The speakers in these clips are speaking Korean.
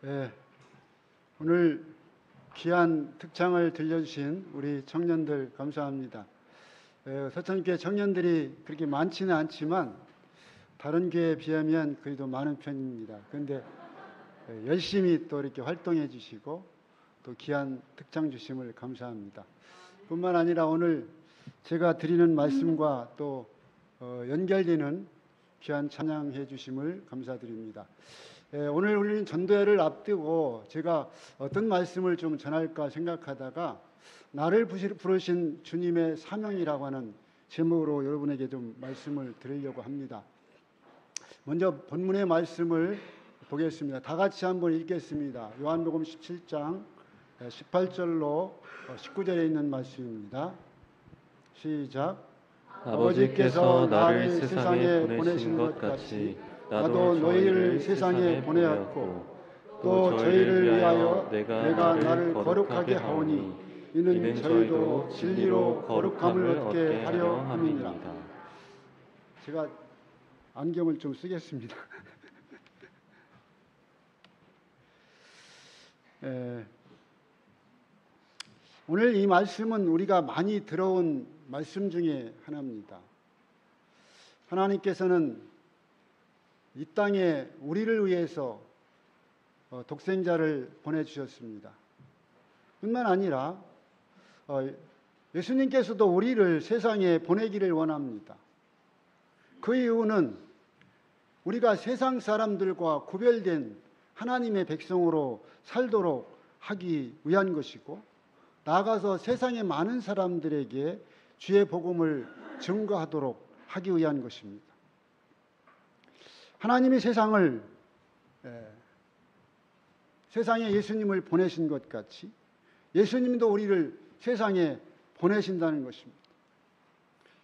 예, 오늘 귀한 특창을 들려주신 우리 청년들 감사합니다. 서천교회 청년들이 그렇게 많지는 않지만 다른 교회에 비하면 그래도 많은 편입니다. 그런데 열심히 또 이렇게 활동해 주시고 또 귀한 특창 주심을 감사합니다. 뿐만 아니라 오늘 제가 드리는 말씀과 또 연결되는 귀한 찬양해 주심을 감사드립니다. 오늘 우리는 전도회를 앞두고 제가 어떤 말씀을 좀 전할까 생각하다가 나를 부르신 주님의 사명이라고 하는 제목으로 여러분에게 좀 말씀을 드리려고 합니다. 먼저 본문의 말씀을 보겠습니다. 다 같이 한번 읽겠습니다. 요한복음 17장 18절로 19절에 있는 말씀입니다. 시작. 아버지께서 나를 세상에 보내신 것 같이 나도 너희를 세상에 보내었고 또 저희를 위하여 내가 나를 거룩하게 하오니 이는 저희도 진리로 거룩함을 얻게 하려 함이니라. 제가 안경을 좀 쓰겠습니다. 오늘 이 말씀은 우리가 많이 들어온 말씀 중에 하나입니다. 하나님께서는 이 땅에 우리를 위해서 독생자를 보내주셨습니다. 뿐만 아니라 예수님께서도 우리를 세상에 보내기를 원합니다. 그 이유는 우리가 세상 사람들과 구별된 하나님의 백성으로 살도록 하기 위한 것이고, 나아가서 세상의 많은 사람들에게 주의 복음을 증거하도록 하기 위한 것입니다. 하나님이 세상에 예수님을 보내신 것 같이 예수님도 우리를 세상에 보내신다는 것입니다.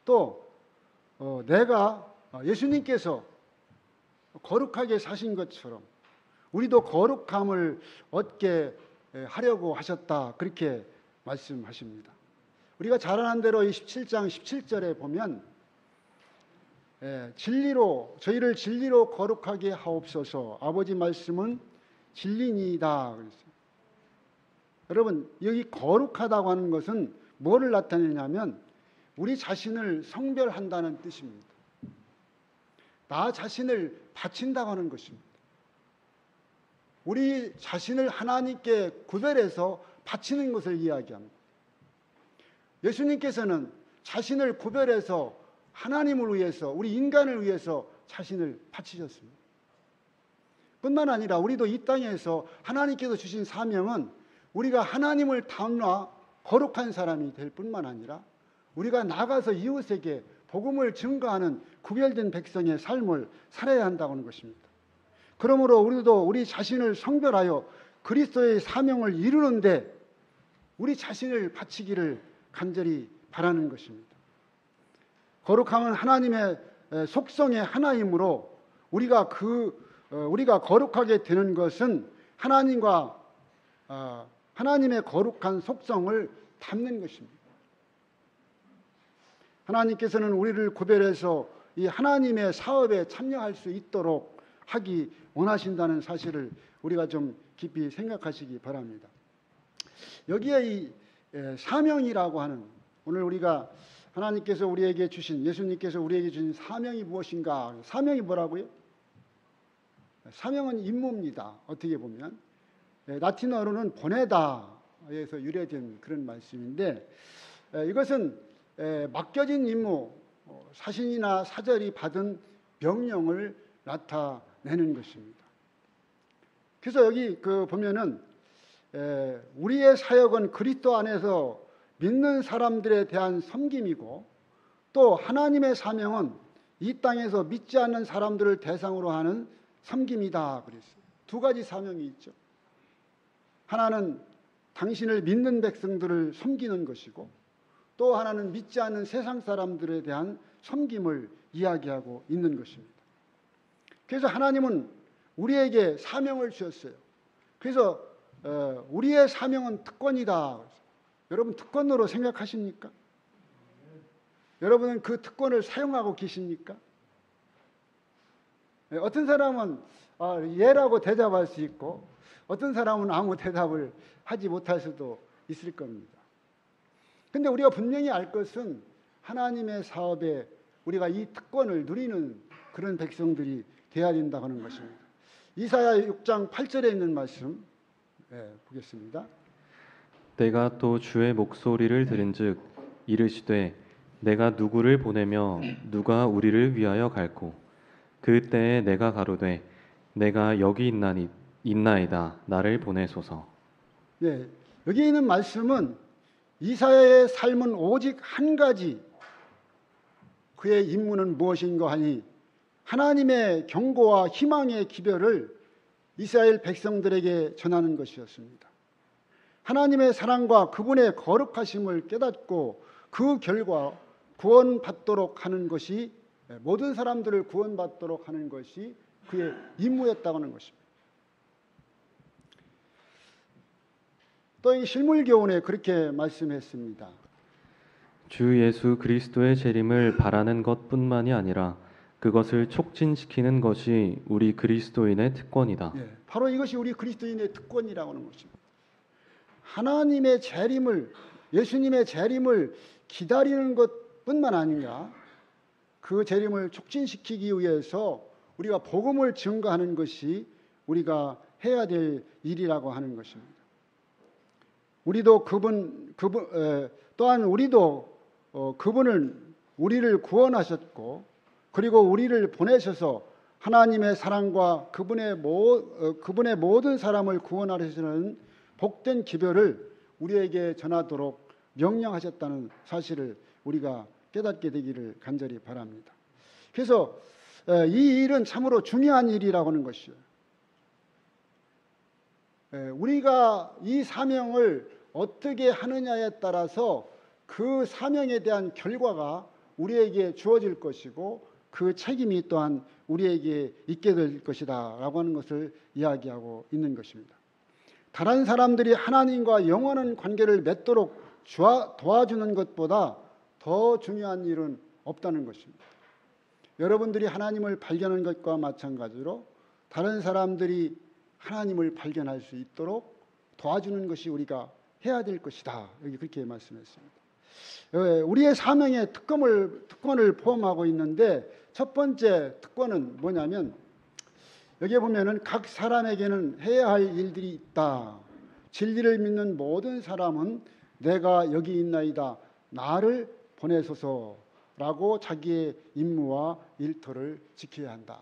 또 예수님께서 거룩하게 사신 것처럼 우리도 거룩함을 얻게 하려고 하셨다, 그렇게 말씀하십니다. 우리가 잘 아는 대로 이 17장 17절에 보면 저희를 진리로 거룩하게 하옵소서, 아버지 말씀은 진리니이다 그랬어요. 여러분, 여기 거룩하다고 하는 것은 뭐를 나타내냐면 우리 자신을 성별한다는 뜻입니다. 나 자신을 바친다고 하는 것입니다. 우리 자신을 하나님께 구별해서 바치는 것을 이야기합니다. 예수님께서는 자신을 구별해서 하나님을 위해서, 우리 인간을 위해서 자신을 바치셨습니다. 뿐만 아니라 우리도 이 땅에서 하나님께서 주신 사명은 우리가 하나님을 닮아 거룩한 사람이 될 뿐만 아니라 우리가 나가서 이웃에게 복음을 증거하는 구별된 백성의 삶을 살아야 한다고 하는 것입니다. 그러므로 우리도 우리 자신을 성별하여 그리스도의 사명을 이루는데 우리 자신을 바치기를 간절히 바라는 것입니다. 거룩함은 하나님의 속성의 하나이므로 우리가 거룩하게 되는 것은 하나님의 거룩한 속성을 담는 것입니다. 하나님께서는 우리를 구별해서 이 하나님의 사업에 참여할 수 있도록 하기 원하신다는 사실을 우리가 좀 깊이 생각하시기 바랍니다. 여기에 이 사명이라고 하는, 오늘 우리가 하나님께서 우리에게 주신, 예수님께서 우리에게 주신 사명이 무엇인가? 사명이 뭐라고요? 사명은 임무입니다. 어떻게 보면 라틴어로는 보내다에서 유래된 그런 말씀인데, 이것은 맡겨진 임무, 사신이나 사절이 받은 명령을 나타내는 것입니다. 그래서 여기 보면은 우리의 사역은 그리스도 안에서 믿는 사람들에 대한 섬김이고, 또 하나님의 사명은 이 땅에서 믿지 않는 사람들을 대상으로 하는 섬김이다 그랬어요. 두 가지 사명이 있죠. 하나는 당신을 믿는 백성들을 섬기는 것이고, 또 하나는 믿지 않는 세상 사람들에 대한 섬김을 이야기하고 있는 것입니다. 그래서 하나님은 우리에게 사명을 주셨어요. 그래서 우리의 사명은 특권이다. 여러분, 특권으로 생각하십니까? 여러분은 그 특권을 사용하고 계십니까? 어떤 사람은 예라고 대답할 수 있고, 어떤 사람은 아무 대답을 하지 못할 수도 있을 겁니다. 근데 우리가 분명히 알 것은 하나님의 사업에 우리가 이 특권을 누리는 그런 백성들이 되어야 된다고 하는 것입니다. 이사야 6장 8절에 있는 말씀 보겠습니다. 내가 또 주의 목소리를 들은즉 이르시되 내가 누구를 보내며 누가 우리를 위하여 갈고 그때에 내가 가로되 내가 여기 있나이다 나를 보내소서. 예, 여기 있는 말씀은 이사야의 삶은 오직 한 가지, 그의 임무는 무엇인가 하니 하나님의 경고와 희망의 기별을 이스라엘 백성들에게 전하는 것이었습니다. 하나님의 사랑과 그분의 거룩하심을 깨닫고 그 결과 구원받도록 하는 것이, 모든 사람들을 구원받도록 하는 것이 그의 임무였다고 하는 것입니다. 또 이 실물교훈에 그렇게 말씀했습니다. 주 예수 그리스도의 재림을 바라는 것뿐만이 아니라 그것을 촉진시키는 것이 우리 그리스도인의 특권이다. 예, 바로 이것이 우리 그리스도인의 특권이라고 하는 것입니다. 하나님의 재림을, 예수님의 재림을 기다리는 것뿐만 아니라 그 재림을 촉진시키기 위해서 우리가 복음을 증거하는 것이 우리가 해야 될 일이라고 하는 것입니다. 우리도 또한 우리도 그분은 우리를 구원하셨고 그리고 우리를 보내셔서 하나님의 사랑과 그분의 모든 사람을 구원하시는 복된 기별을 우리에게 전하도록 명령하셨다는 사실을 우리가 깨닫게 되기를 간절히 바랍니다. 그래서 이 일은 참으로 중요한 일이라고 하는 것이에요. 우리가 이 사명을 어떻게 하느냐에 따라서 그 사명에 대한 결과가 우리에게 주어질 것이고 그 책임이 또한 우리에게 있게 될 것이다 라고 하는 것을 이야기하고 있는 것입니다. 다른 사람들이 하나님과 영원한 관계를 맺도록 도와주는 것보다 더 중요한 일은 없다는 것입니다. 여러분들이 하나님을 발견하는 것과 마찬가지로 다른 사람들이 하나님을 발견할 수 있도록 도와주는 것이 우리가 해야 될 것이다. 여기 그렇게 말씀했습니다. 우리의 사명에 특권을 포함하고 있는데 첫 번째 특권은 뭐냐면 여기에 보면은 각 사람에게는 해야 할 일들이 있다. 진리를 믿는 모든 사람은 내가 여기 있나이다. 나를 보내소서라고 자기의 임무와 일터를 지켜야 한다.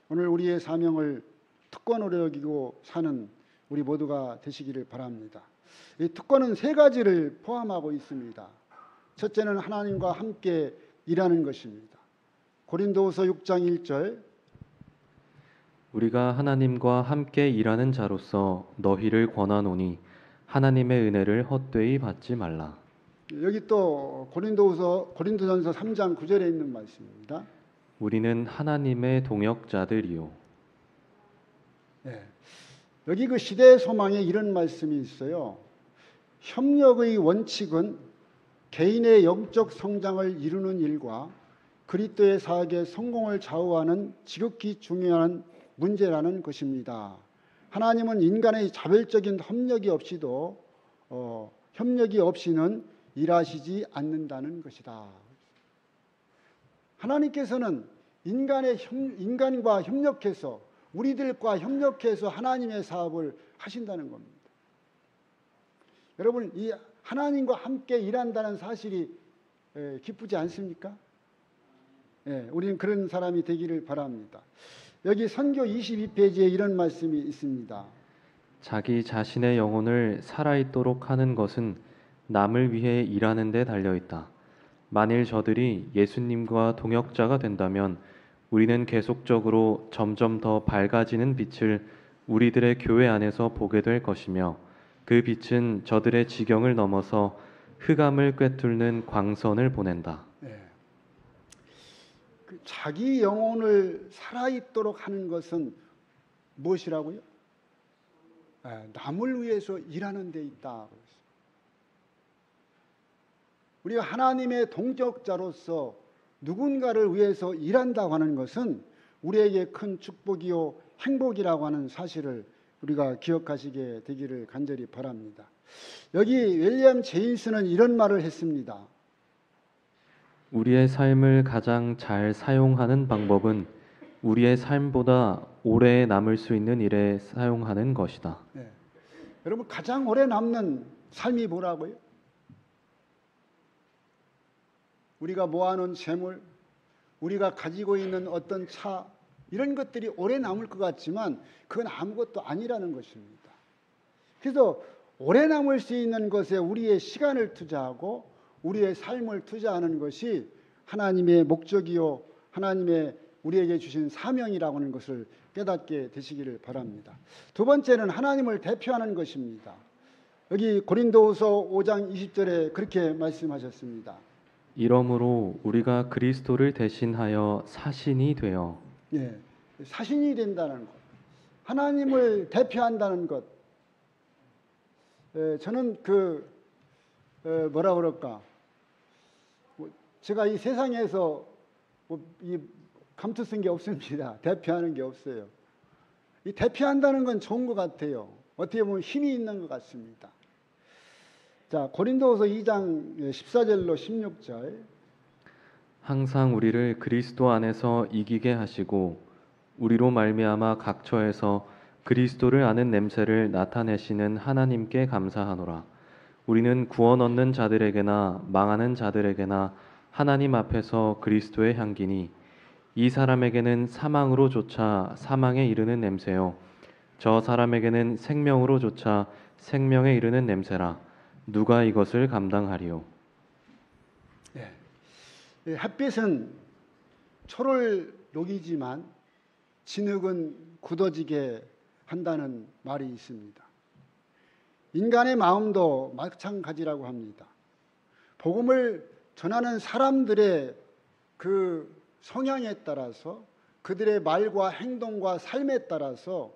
오늘 우리의 사명을 특권으로 여기고 사는 우리 모두가 되시기를 바랍니다. 이 특권은 세 가지를 포함하고 있습니다. 첫째는 하나님과 함께 일하는 것입니다. 고린도후서 6장 1절 우리가 하나님과 함께 일하는 자로서 너희를 권하노니 하나님의 은혜를 헛되이 받지 말라. 여기 또 고린도전서 3장 9절에 있는 말씀입니다. 우리는 하나님의 동역자들이요. 네. 여기 그 시대의 소망에 이런 말씀이 있어요. 협력의 원칙은 개인의 영적 성장을 이루는 일과 그리스도의 사역의 성공을 좌우하는 지극히 중요한 문제라는 것입니다. 하나님은 인간의 자별적인 협력이 없이는 일하시지 않는다는 것이다. 하나님께서는 인간과 협력해서 우리들과 협력해서 하나님의 사업을 하신다는 겁니다. 여러분, 이 하나님과 함께 일한다는 사실이 기쁘지 않습니까? 우리는 그런 사람이 되기를 바랍니다. 여기 선교 22페이지에 이런 말씀이 있습니다. 자기 자신의 영혼을 살아있도록 하는 것은 남을 위해 일하는 데 달려있다. 만일 저들이 예수님과 동역자가 된다면 우리는 계속적으로 점점 더 밝아지는 빛을 우리들의 교회 안에서 보게 될 것이며 그 빛은 저들의 지경을 넘어서 흑암을 꿰뚫는 광선을 보낸다. 자기 영혼을 살아있도록 하는 것은 무엇이라고요? 남을 위해서 일하는 데 있다. 우리가 하나님의 동역자로서 누군가를 위해서 일한다고 하는 것은 우리에게 큰 축복이요 행복이라고 하는 사실을 우리가 기억하시게 되기를 간절히 바랍니다. 여기 윌리엄 제임스는 이런 말을 했습니다. 우리의 삶을 가장 잘 사용하는 방법은 우리의 삶보다 오래 남을 수 있는 일에 사용하는 것이다. 네. 여러분, 가장 오래 남는 삶이 뭐라고요? 우리가 모아놓은 재물, 우리가 가지고 있는 어떤 차, 이런 것들이 오래 남을 것 같지만 그건 아무것도 아니라는 것입니다. 그래서 오래 남을 수 있는 것에 우리의 시간을 투자하고 우리의 삶을 투자하는 것이 하나님의 목적이요, 하나님의 우리에게 주신 사명이라고 하는 것을 깨닫게 되시기를 바랍니다. 두 번째는 하나님을 대표하는 것입니다. 여기 고린도후서 5장 20절에 그렇게 말씀하셨습니다. 이러므로 우리가 그리스도를 대신하여 사신이 되어 예, 사신이 된다는 것, 하나님을 대표한다는 것. 저는 뭐라 그럴까? 제가 이 세상에서 이 감투 쓴 게 없습니다. 대표하는 게 없어요. 이 대표한다는 건 좋은 것 같아요. 어떻게 보면 힘이 있는 것 같습니다. 자, 고린도후서 2장 14절로 16절. 항상 우리를 그리스도 안에서 이기게 하시고 우리로 말미암아 각처에서 그리스도를 아는 냄새를 나타내시는 하나님께 감사하노라. 우리는 구원 얻는 자들에게나 망하는 자들에게나 하나님 앞에서 그리스도의 향기니 이 사람에게는 사망으로조차 사망에 이르는 냄새요 저 사람에게는 생명으로조차 생명에 이르는 냄새라. 누가 이것을 감당하리요? 햇빛은 초를 녹이지만 진흙은 굳어지게 한다는 말이 있습니다. 인간의 마음도 마찬가지라고 합니다. 복음을 전하는 사람들의 그 성향에 따라서 그들의 말과 행동과 삶에 따라서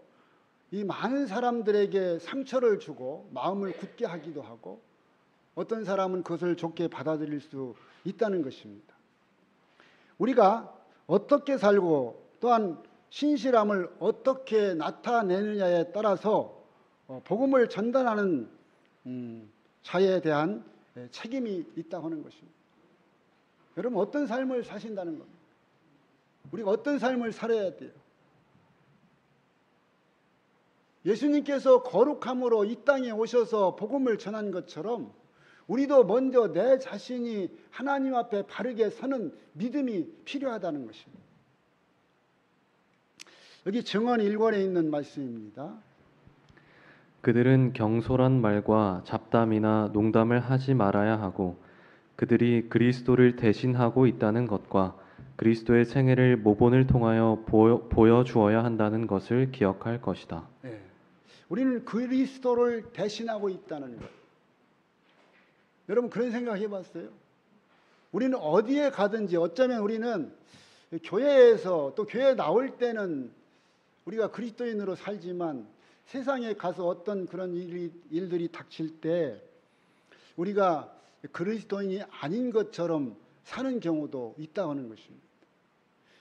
이 많은 사람들에게 상처를 주고 마음을 굳게 하기도 하고 어떤 사람은 그것을 좋게 받아들일 수 있다는 것입니다. 우리가 어떻게 살고 또한 신실함을 어떻게 나타내느냐에 따라서 복음을 전달하는 자에 대한 책임이 있다고 하는 것입니다. 여러분, 어떤 삶을 사신다는 겁니다. 우리가 어떤 삶을 살아야 돼요. 예수님께서 거룩함으로 이 땅에 오셔서 복음을 전한 것처럼 우리도 먼저 내 자신이 하나님 앞에 바르게 서는 믿음이 필요하다는 것입니다. 여기 증언 1권에 있는 말씀입니다. 그들은 경솔한 말과 잡담이나 농담을 하지 말아야 하고 그들이 그리스도를 대신하고 있다는 것과 그리스도의 생애를 모본을 통하여 보여주어야 한다는 것을 기억할 것이다. 네. 우리는 그리스도를 대신하고 있다는 것. 여러분, 그런 생각 해봤어요? 우리는 어디에 가든지 어쩌면 우리는 교회에서 또 교회 나올 때는 우리가 그리스도인으로 살지만 세상에 가서 어떤 그런 일들이 닥칠 때 우리가 그리스도인이 아닌 것처럼 사는 경우도 있다고 하는 것입니다.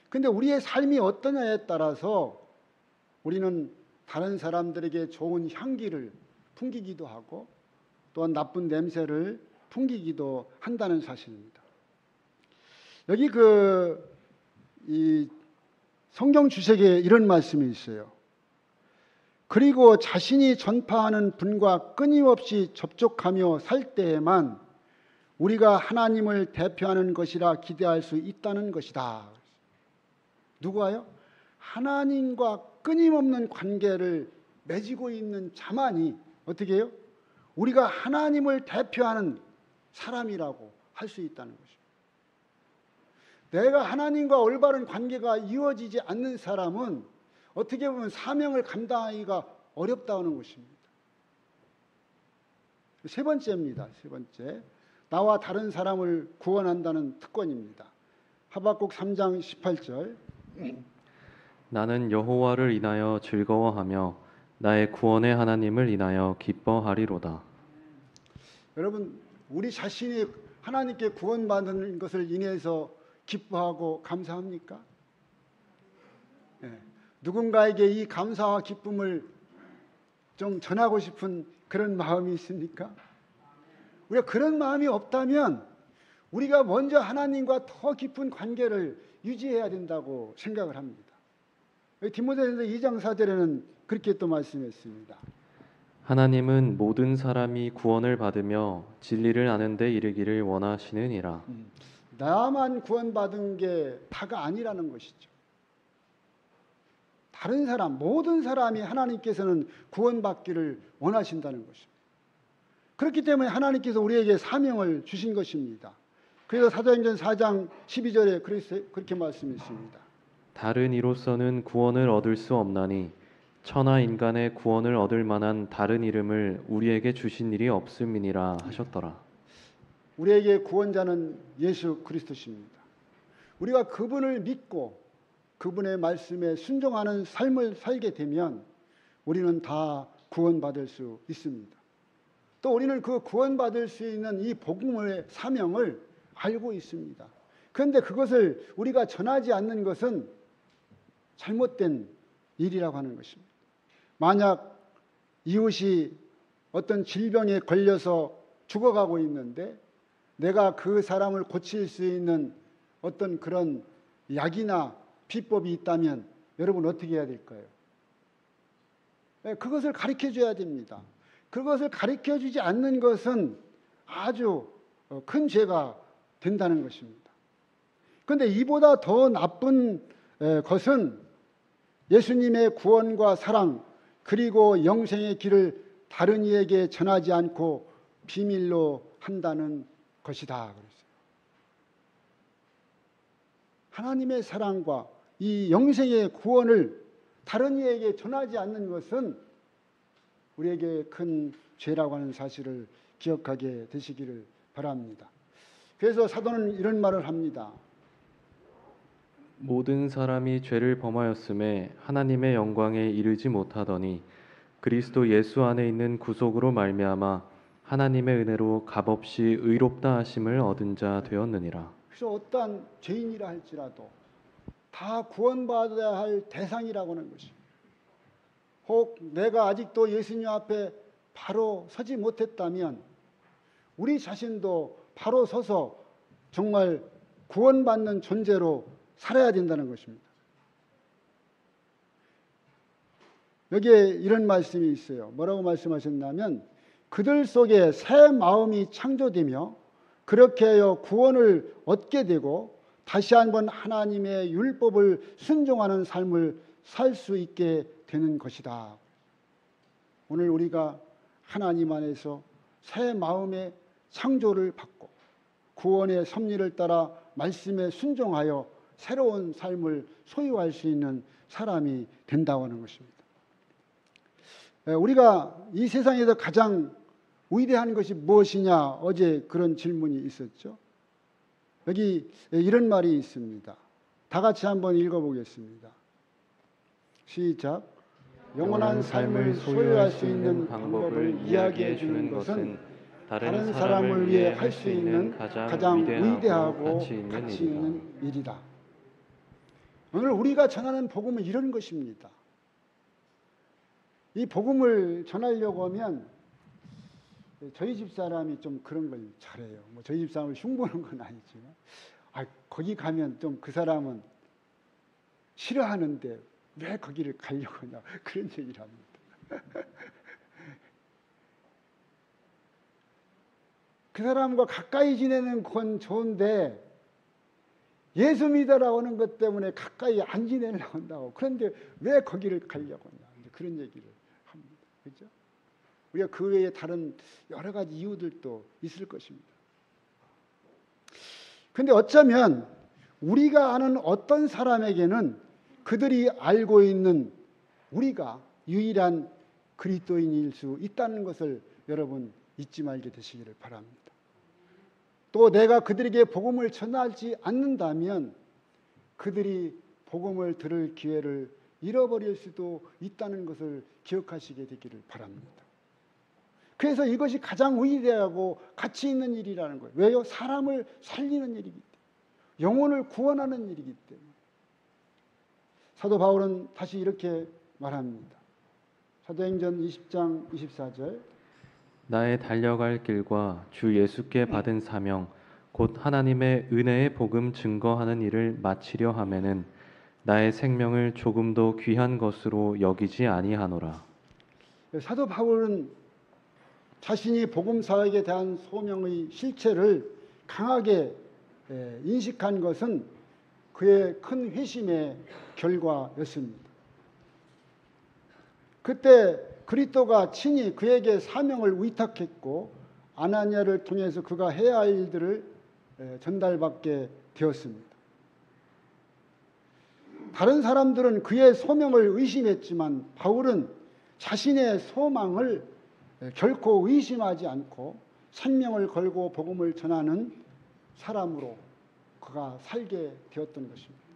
그런데 우리의 삶이 어떠냐에 따라서 우리는 다른 사람들에게 좋은 향기를 풍기기도 하고 또한 나쁜 냄새를 풍기기도 한다는 사실입니다. 여기 이 성경 주석에 이런 말씀이 있어요. 그리고 자신이 전파하는 분과 끊임없이 접촉하며 살 때에만 우리가 하나님을 대표하는 것이라 기대할 수 있다는 것이다. 누구와요? 하나님과 끊임없는 관계를 맺고 있는 자만이 어떻게 해요? 우리가 하나님을 대표하는 사람이라고 할 수 있다는 것입니다. 내가 하나님과 올바른 관계가 이루어지지 않는 사람은 어떻게 보면 사명을 감당하기가 어렵다는 것입니다. 세 번째입니다. 세 번째. 나와 다른 사람을 구원한다는 특권입니다. 하박국 3장 18절. 나는 여호와를 인하여 즐거워하며 나의 구원의 하나님을 인하여 기뻐하리로다. 여러분, 우리 자신이 하나님께 구원받는 것을 인해서 기뻐하고 감사합니까? 네. 누군가에게 이 감사와 기쁨을 좀 전하고 싶은 그런 마음이 있습니까? 우리가 그런 마음이 없다면 우리가 먼저 하나님과 더 깊은 관계를 유지해야 된다고 생각을 합니다. 디모데전서 2장 4절에는 그렇게 또 말씀했습니다. 하나님은 모든 사람이 구원을 받으며 진리를 아는 데 이르기를 원하시느니라. 나만 구원받은 게 다가 아니라는 것이죠. 다른 사람, 모든 사람이 하나님께서는 구원받기를 원하신다는 것입니다. 그렇기 때문에 하나님께서 우리에게 사명을 주신 것입니다. 그래서 사도행전 4장 12절에 그렇게 말씀했습니다. 다른 이로서는 구원을 얻을 수 없나니 천하 인간의 구원을 얻을 만한 다른 이름을 우리에게 주신 일이 없음이니라 하셨더라. 우리에게 구원자는 예수 그리스도십니다. 우리가 그분을 믿고 그분의 말씀에 순종하는 삶을 살게 되면 우리는 다 구원받을 수 있습니다. 또 우리는 그 구원받을 수 있는 이 복음의 사명을 알고 있습니다. 그런데 그것을 우리가 전하지 않는 것은 잘못된 일이라고 하는 것입니다. 만약 이웃이 어떤 질병에 걸려서 죽어가고 있는데 내가 그 사람을 고칠 수 있는 어떤 그런 약이나 비법이 있다면 여러분 어떻게 해야 될까요? 그것을 가르쳐 줘야 됩니다. 그것을 가르쳐 주지 않는 것은 아주 큰 죄가 된다는 것입니다. 그런데 이보다 더 나쁜 것은 예수님의 구원과 사랑 그리고 영생의 길을 다른 이에게 전하지 않고 비밀로 한다는 것이다 그랬어요. 하나님의 사랑과 이 영생의 구원을 다른 이에게 전하지 않는 것은 우리에게 큰 죄라고 하는 사실을 기억하게 되시기를 바랍니다. 그래서 사도는 이런 말을 합니다. 모든 사람이 죄를 범하였음에 하나님의 영광에 이르지 못하더니 그리스도 예수 안에 있는 구속으로 말미암아 하나님의 은혜로 값없이 의롭다 하심을 얻은 자 되었느니라. 그래서 어떠한 죄인이라 할지라도 다 구원받아야 할 대상이라고 하는 것입니다. 혹 내가 아직도 예수님 앞에 바로 서지 못했다면 우리 자신도 바로 서서 정말 구원받는 존재로 살아야 된다는 것입니다. 여기에 이런 말씀이 있어요. 뭐라고 말씀하셨냐면 그들 속에 새 마음이 창조되며 그렇게 하여 구원을 얻게 되고 다시 한번 하나님의 율법을 순종하는 삶을 살 수 있게 되는 것이다. 오늘 우리가 하나님 안에서 새 마음의 창조를 받고 구원의 섭리를 따라 말씀에 순종하여 새로운 삶을 소유할 수 있는 사람이 된다고 하는 것입니다. 우리가 이 세상에서 가장 위대한 것이 무엇이냐? 어제 그런 질문이 있었죠. 여기 이런 말이 있습니다. 다 같이 한번 읽어보겠습니다. 시작. 영원한 삶을 소유할 수 있는 방법을 이야기해 주는 것은 다른 사람을 위해 할 수 있는 가장 위대하고 가치 있는 일이다. 오늘 우리가 전하는 복음은 이런 것입니다. 이 복음을 전하려고 하면 저희 집 사람이 좀 그런 걸 잘해요. 뭐 저희 집 사람을 흉보는 건 아니지만, 거기 가면 좀 그 사람은 싫어하는데 왜 거기를 가려고 하냐 그런 얘기를 합니다. 그 사람과 가까이 지내는 건 좋은데 예수 믿으라고 하는 것 때문에 가까이 안 지내려고 한다고. 그런데 왜 거기를 가려고 하냐 그런 얘기를 합니다. 그렇죠? 우리가 그 외에 다른 여러 가지 이유들도 있을 것입니다. 그런데 어쩌면 우리가 아는 어떤 사람에게는 그들이 알고 있는 우리가 유일한 그리스도인일 수 있다는 것을 여러분 잊지 말게 되시기를 바랍니다. 또 내가 그들에게 복음을 전하지 않는다면 그들이 복음을 들을 기회를 잃어버릴 수도 있다는 것을 기억하시게 되기를 바랍니다. 그래서 이것이 가장 위대하고 가치 있는 일이라는 거예요. 왜요? 사람을 살리는 일이기 때문에. 영혼을 구원하는 일이기 때문에. 사도 바울은 다시 이렇게 말합니다. 사도행전 20장 24절. 나의 달려갈 길과 주 예수께 받은 사명 곧 하나님의 은혜의 복음 증거하는 일을 마치려 하면은 나의 생명을 조금도 귀한 것으로 여기지 아니하노라. 사도 바울은 자신이 복음 사역에 대한 소명의 실체를 강하게 인식한 것은 그의 큰 회심의 결과였습니다. 그때 그리스도가 친히 그에게 사명을 위탁했고 아나니아를 통해서 그가 해야 할 일들을 전달받게 되었습니다. 다른 사람들은 그의 소명을 의심했지만 바울은 자신의 소망을 결코 의심하지 않고 생명을 걸고 복음을 전하는 사람으로 그가 살게 되었던 것입니다.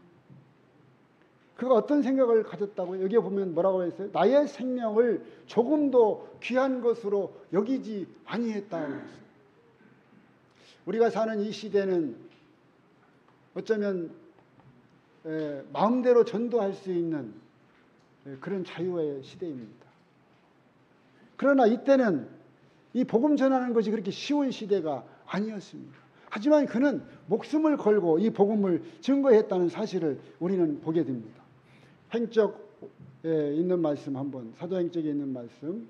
그가 어떤 생각을 가졌다고요? 여기에 보면 뭐라고 했어요? 나의 생명을 조금도 귀한 것으로 여기지 아니했다고 했어요. 우리가 사는 이 시대는 어쩌면 마음대로 전도할 수 있는 그런 자유의 시대입니다. 그러나 이때는 이 복음 전하는 것이 그렇게 쉬운 시대가 아니었습니다. 하지만 그는 목숨을 걸고 이 복음을 증거했다는 사실을 우리는 보게 됩니다. 행적에 있는 말씀 한번, 사도행적에 있는 말씀.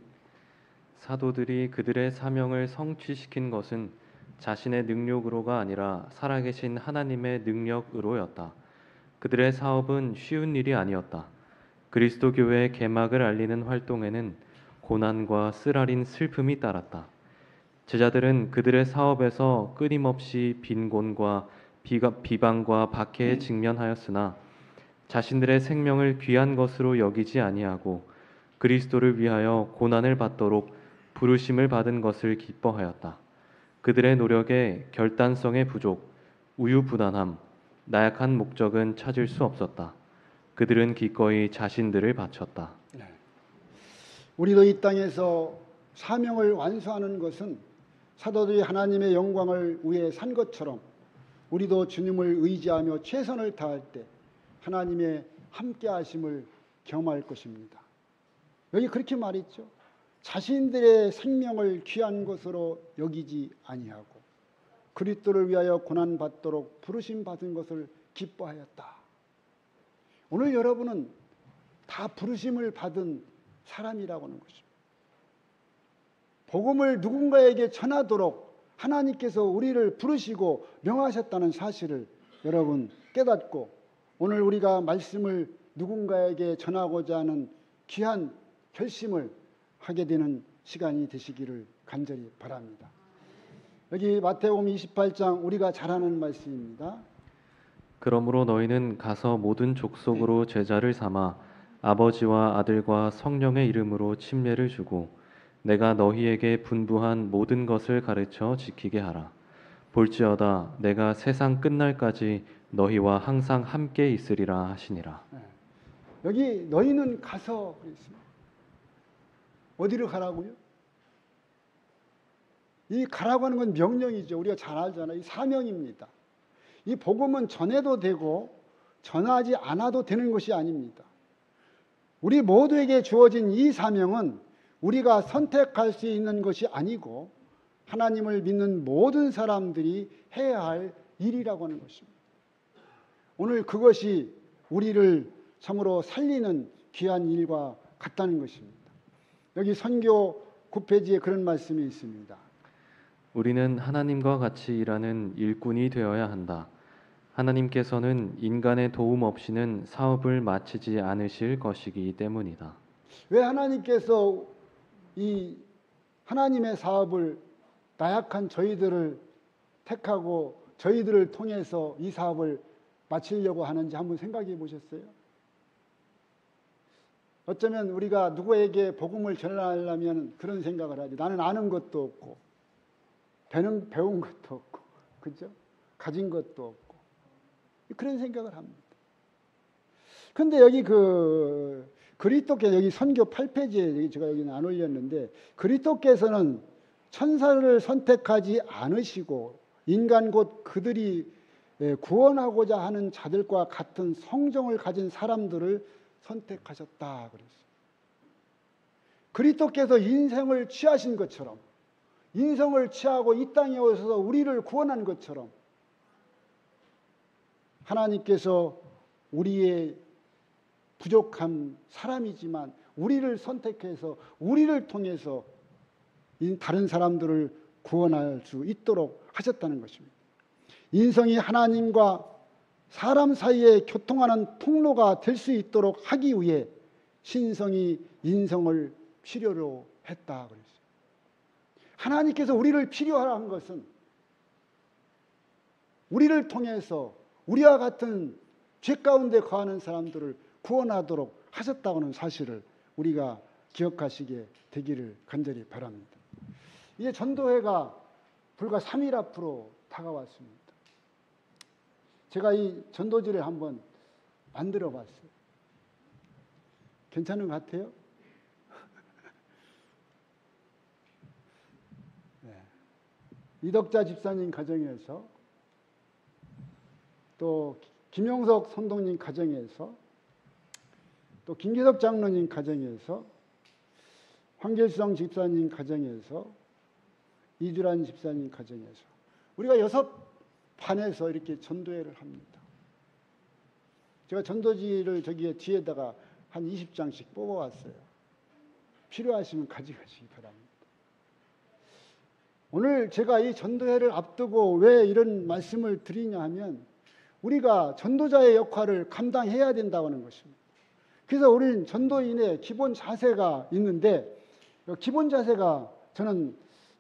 사도들이 그들의 사명을 성취시킨 것은 자신의 능력으로가 아니라 살아계신 하나님의 능력으로였다. 그들의 사업은 쉬운 일이 아니었다. 그리스도 교회의 개막을 알리는 활동에는 고난과 쓰라린 슬픔이 따랐다. 제자들은 그들의 사업에서 끊임없이 빈곤과 비방과 박해에 직면하였으나 자신들의 생명을 귀한 것으로 여기지 아니하고 그리스도를 위하여 고난을 받도록 부르심을 받은 것을 기뻐하였다. 그들의 노력에 결단성의 부족, 우유부단함, 나약한 목적은 찾을 수 없었다. 그들은 기꺼이 자신들을 바쳤다. 우리도 이 땅에서 사명을 완수하는 것은 사도들이 하나님의 영광을 위해 산 것처럼 우리도 주님을 의지하며 최선을 다할 때 하나님의 함께 하심을 경험할 것입니다. 여기 그렇게 말했죠. 자신들의 생명을 귀한 것으로 여기지 아니하고 그리스도를 위하여 고난 받도록 부르심 받은 것을 기뻐하였다. 오늘 여러분은 다 부르심을 받은 사람이라고 하는 것입니다. 복음을 누군가에게 전하도록 하나님께서 우리를 부르시고 명하셨다는 사실을 여러분 깨닫고 오늘 우리가 말씀을 누군가에게 전하고자 하는 귀한 결심을 하게 되는 시간이 되시기를 간절히 바랍니다. 여기 마태복음 28장 우리가 잘 아는 말씀입니다. 그러므로 너희는 가서 모든 족속으로 제자를 삼아 아버지와 아들과 성령의 이름으로 침례를 주고 내가 너희에게 분부한 모든 것을 가르쳐 지키게 하라. 볼지어다 내가 세상 끝날까지 너희와 항상 함께 있으리라 하시니라. 여기 너희는 가서 그랬습니다. 어디로 가라고요? 이 가라고 하는 건 명령이죠. 우리가 잘 알잖아요. 이 사명입니다. 이 복음은 전해도 되고 전하지 않아도 되는 것이 아닙니다. 우리 모두에게 주어진 이 사명은 우리가 선택할 수 있는 것이 아니고 하나님을 믿는 모든 사람들이 해야 할 일이라고 하는 것입니다. 오늘 그것이 우리를 참으로 살리는 귀한 일과 같다는 것입니다. 여기 선교 9페이지에 그런 말씀이 있습니다. 우리는 하나님과 같이 일하는 일꾼이 되어야 한다. 하나님께서는 인간의 도움 없이는 사업을 마치지 않으실 것이기 때문이다. 왜 하나님께서 이 하나님의 사업을 나약한 저희들을 택하고 저희들을 통해서 이 사업을 마치려고 하는지 한번 생각해 보셨어요? 어쩌면 우리가 누구에게 복음을 전하려면 그런 생각을 하지. 나는 아는 것도 없고 배운 것도 없고 그죠? 가진 것도 없고 그런 생각을 합니다. 그런데 여기 그리스도께서 여기 선교 8페이지에 제가 여기는 안 올렸는데 그리스도께서는 천사를 선택하지 않으시고 인간 곧 그들이 구원하고자 하는 자들과 같은 성정을 가진 사람들을 선택하셨다 그랬어요. 그리스도께서 인생을 취하신 것처럼, 인성을 취하고 이 땅에 오셔서 우리를 구원한 것처럼 하나님께서 우리의 부족한 사람이지만 우리를 선택해서 우리를 통해서 다른 사람들을 구원할 수 있도록 하셨다는 것입니다. 인성이 하나님과 사람 사이에 교통하는 통로가 될 수 있도록 하기 위해 신성이 인성을 필요로 했다 그랬어요. 하나님께서 우리를 필요로 한 것은 우리를 통해서 우리와 같은 죄 가운데 거하는 사람들을 구원하도록 하셨다고는 사실을 우리가 기억하시게 되기를 간절히 바랍니다. 이제 전도회가 불과 3일 앞으로 다가왔습니다. 제가 이 전도지를 한번 만들어 봤어요. 괜찮은 것 같아요? 네. 이덕자 집사님 가정에서 또 김용석 선동님 가정에서 또 김기덕 장로님 가정에서 황길성 집사님 가정에서 이주란 집사님 가정에서 우리가 6반에서 이렇게 전도회를 합니다. 제가 전도지를 저기 뒤에다가 한 20장씩 뽑아왔어요. 필요하시면 가져가시기 바랍니다. 오늘 제가 이 전도회를 앞두고 왜 이런 말씀을 드리냐 하면 우리가 전도자의 역할을 감당해야 된다고 하는 것입니다. 그래서 우리는 전도인의 기본 자세가 있는데 기본 자세가 저는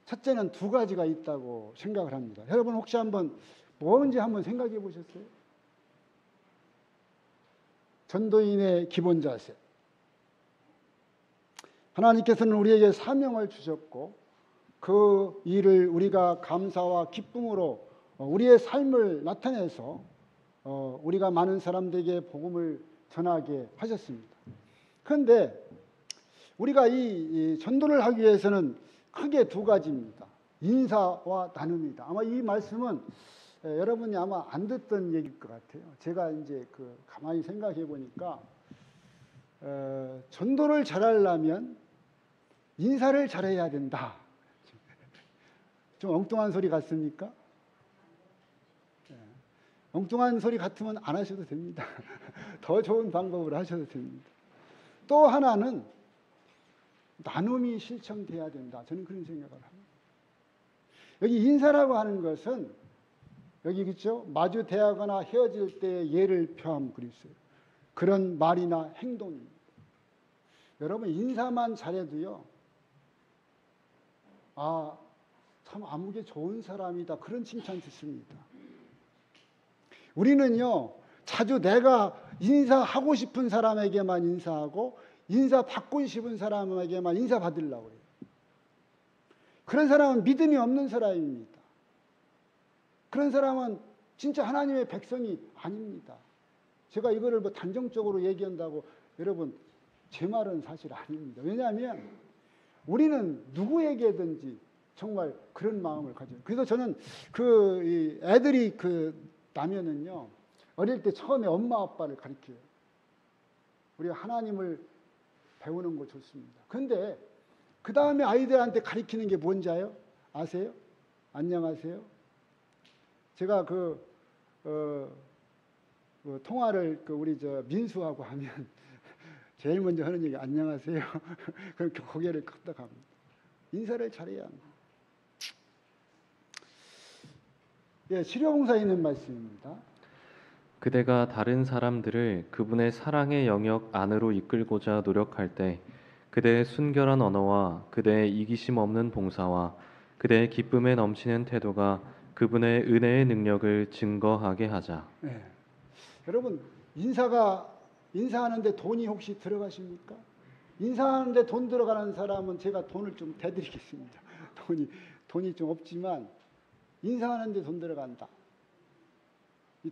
첫째는 2가지가 있다고 생각을 합니다. 여러분 혹시 한번 뭔지 한번 생각해 보셨어요? 전도인의 기본 자세. 하나님께서는 우리에게 사명을 주셨고 그 일을 우리가 감사와 기쁨으로 우리의 삶을 나타내서 우리가 많은 사람들에게 복음을 전하게 하셨습니다. 그런데 우리가 이 전도를 하기 위해서는 크게 2가지입니다. 인사와 나눔이다. 아마 이 말씀은 여러분이 아마 안 듣던 얘기일 것 같아요. 제가 이제 가만히 생각해 보니까 전도를 잘하려면 인사를 잘해야 된다. 좀 엉뚱한 소리 같습니까? 엉뚱한 소리 같으면 안 하셔도 됩니다. 더 좋은 방법으로 하셔도 됩니다. 또 하나는 나눔이 실천돼야 된다. 저는 그런 생각을 합니다. 여기 인사라고 하는 것은 여기 있죠. 마주 대하거나 헤어질 때 예를 표함 그랬어요. 그런 말이나 행동입니다. 여러분 인사만 잘해도요. 참 아무개 좋은 사람이다. 그런 칭찬 듣습니다. 우리는요. 자주 내가 인사하고 싶은 사람에게만 인사하고 인사받고 싶은 사람에게만 인사받으려고 해요. 그런 사람은 믿음이 없는 사람입니다. 그런 사람은 진짜 하나님의 백성이 아닙니다. 제가 이거를 뭐 단정적으로 얘기한다고 여러분 제 말은 사실 아닙니다. 왜냐하면 우리는 누구에게든지 정말 그런 마음을 가져요. 그래서 저는 애들이 나면은요 어릴 때 처음에 엄마 아빠를 가르쳐요. 우리가 하나님을 배우는 거 좋습니다. 그런데 그 다음에 아이들한테 가르치는 게 뭔지 아세요? 안녕하세요. 제가 통화를 우리 민수하고 하면 제일 먼저 하는 얘기 안녕하세요. 그렇게 고개를 끄덕합니다. 인사를 잘해야 합니다. 예, 치료봉사에 있는 말씀입니다. 그대가 다른 사람들을 그분의 사랑의 영역 안으로 이끌고자 노력할 때 그대의 순결한 언어와 그대의 이기심 없는 봉사와 그대의 기쁨에 넘치는 태도가 그분의 은혜의 능력을 증거하게 하자. 네. 여러분 인사하는데 돈이 혹시 들어가십니까? 인사하는데 돈 들어가는 사람은 제가 돈을 좀 대드리겠습니다. 돈이 좀 없지만 인사하는데 돈 들어간다.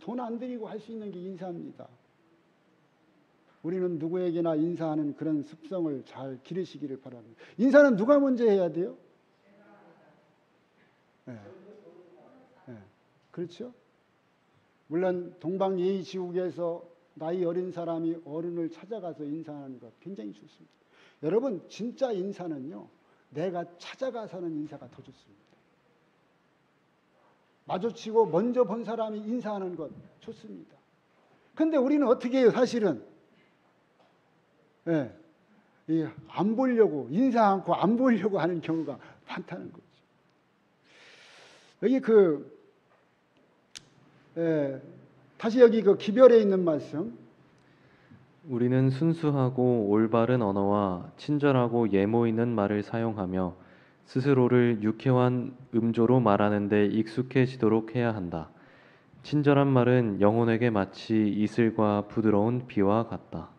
돈 안 들이고 할 수 있는 게 인사입니다. 우리는 누구에게나 인사하는 그런 습성을 잘 기르시기를 바랍니다. 인사는 누가 먼저 해야 돼요? 네. 네. 그렇죠? 물론 동방예의지국에서 나이 어린 사람이 어른을 찾아가서 인사하는 것 굉장히 좋습니다. 여러분 진짜 인사는요, 내가 찾아가서 하는 인사가 더 좋습니다. 마주치고 먼저 본 사람이 인사하는 것 좋습니다. 근데 우리는 어떻게 해요? 사실은 안 보려고, 인사 않고 안 보려고 하는 경우가 많다는 거죠. 여기 다시 여기 그 기별에 있는 말씀. 우리는 순수하고 올바른 언어와 친절하고 예모 있는 말을 사용하며 스스로를 유쾌한 음조로 말하는 데 익숙해지도록 해야 한다. 친절한 말은 영혼에게 마치 이슬과 부드러운 비와 같다.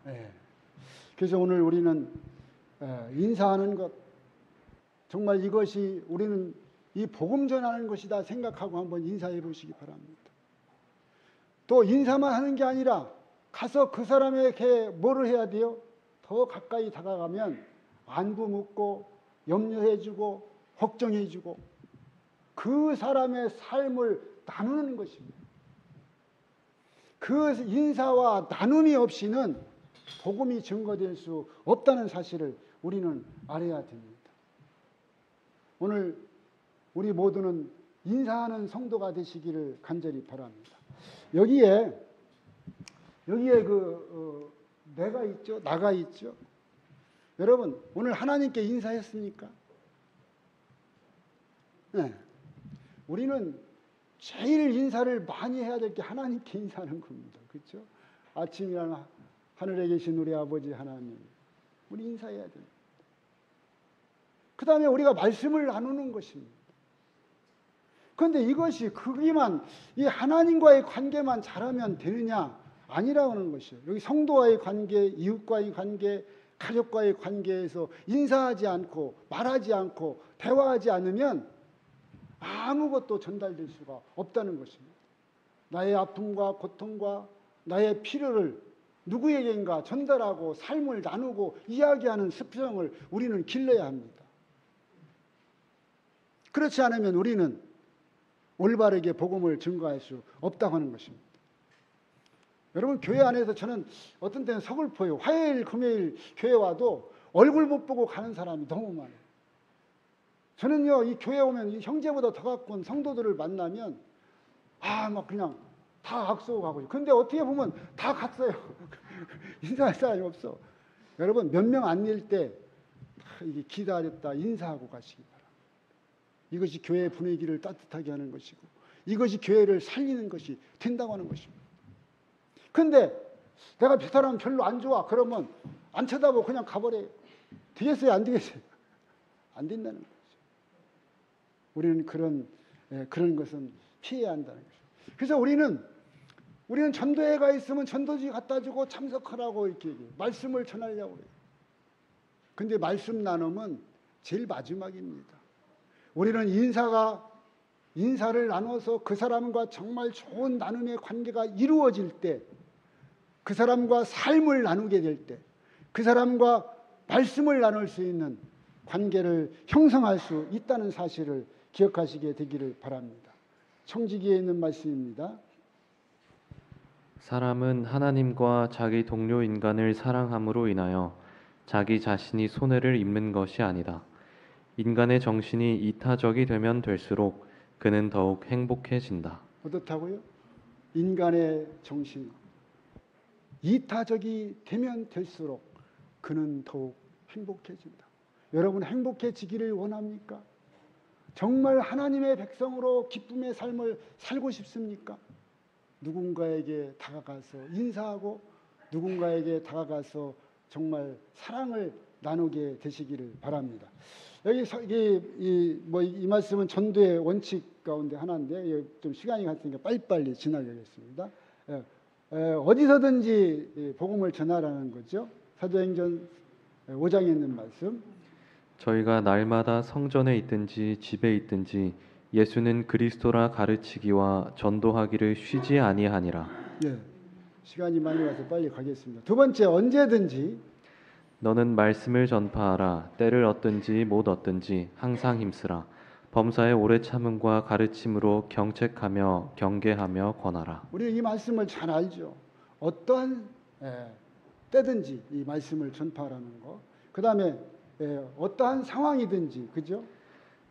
그래서 오늘 우리는 인사하는 것, 정말 이것이 우리는 이 복음 전하는 것이다 생각하고 한번 인사해 보시기 바랍니다. 또 인사만 하는 게 아니라 가서 그 사람에게 뭐를 해야 돼요? 더 가까이 다가가면 안부 묻고 염려해주고 걱정해주고 그 사람의 삶을 나누는 것입니다. 그 인사와 나눔이 없이는 복음이 증거될 수 없다는 사실을 우리는 알아야 됩니다. 오늘 우리 모두는 인사하는 성도가 되시기를 간절히 바랍니다. 여기에 내가 있죠, 나가 있죠. 여러분 오늘 하나님께 인사했습니까? 네. 우리는 제일 인사를 많이 해야 될 게 하나님께 인사하는 겁니다. 그렇죠? 아침이나 하늘에 계신 우리 아버지 하나님, 우리 인사해야 됩니다. 그 다음에 우리가 말씀을 나누는 것입니다. 그런데 이것이 거기만 이 하나님과의 관계만 잘하면 되느냐? 아니라는 것이에요. 여기 성도와의 관계, 이웃과의 관계, 가족과의 관계에서 인사하지 않고 말하지 않고 대화하지 않으면 아무것도 전달될 수가 없다는 것입니다. 나의 아픔과 고통과 나의 필요를 누구에게인가 전달하고 삶을 나누고 이야기하는 습성을 우리는 길러야 합니다. 그렇지 않으면 우리는 올바르게 복음을 증거할 수 없다고 하는 것입니다. 여러분 교회 안에서 저는 어떤 때는 서글퍼요. 화요일 금요일 교회 와도 얼굴 못 보고 가는 사람이 너무 많아요. 저는요 이 교회 오면 이 형제보다 더 가까운 성도들을 만나면 막 그냥 다 악수하고 가고. 근데 어떻게 보면 다 갔어요. 인사할 사람이 없어. 여러분 몇 명 안 일 때 이게 기다렸다 인사하고 가시기 바랍니다. 이것이 교회의 분위기를 따뜻하게 하는 것이고 이것이 교회를 살리는 것이 된다고 하는 것입니다. 근데 내가 저 사람 별로 안 좋아 그러면 안 쳐다보고 그냥 가버려요. 되겠어요? 안 되겠어요? 안 된다는 거죠. 우리는 그런 것은 피해야 한다는 거죠. 그래서 우리는 전도회가 있으면 전도지 갖다 주고 참석하라고 이렇게 얘기해요. 말씀을 전하려고 해요. 근데 말씀 나눔은 제일 마지막입니다. 우리는 인사를 나눠서 그 사람과 정말 좋은 나눔의 관계가 이루어질 때, 그 사람과 삶을 나누게 될 때, 그 사람과 말씀을 나눌 수 있는 관계를 형성할 수 있다는 사실을 기억하시게 되기를 바랍니다. 청지기에 있는 말씀입니다. 사람은 하나님과 자기 동료 인간을 사랑함으로 인하여 자기 자신이 손해를 입는 것이 아니다. 인간의 정신이 이타적이 되면 될수록 그는 더욱 행복해진다. 어떻다고요? 인간의 정신이 이타적이 되면 될수록 그는 더욱 행복해진다. 여러분 행복해지기를 원합니까? 정말 하나님의 백성으로 기쁨의 삶을 살고 싶습니까? 누군가에게 다가가서 인사하고 누군가에게 다가가서 정말 사랑을 나누게 되시기를 바랍니다. 이 말씀은 전도의 원칙 가운데 하나인데 좀 시간이 갔으니까 빨리빨리 지나가겠습니다. 어디서든지 복음을 전하라는 거죠. 사도행전 5장에 있는 말씀. 저희가 날마다 성전에 있든지 집에 있든지 예수는 그리스도라 가르치기와 전도하기를 쉬지 아니하니라. 시간이 많이 가서 빨리 가겠습니다. 두 번째, 언제든지 너는 말씀을 전파하라. 때를 얻든지 못 얻든지 항상 힘쓰라. 범사의 오래 참음과 가르침으로 경책하며 경계하며 권하라. 우리는 이 말씀을 잘 알죠. 어떠한 때든지 이 말씀을 전파하라는 거. 그 다음에 어떠한 상황이든지, 그죠?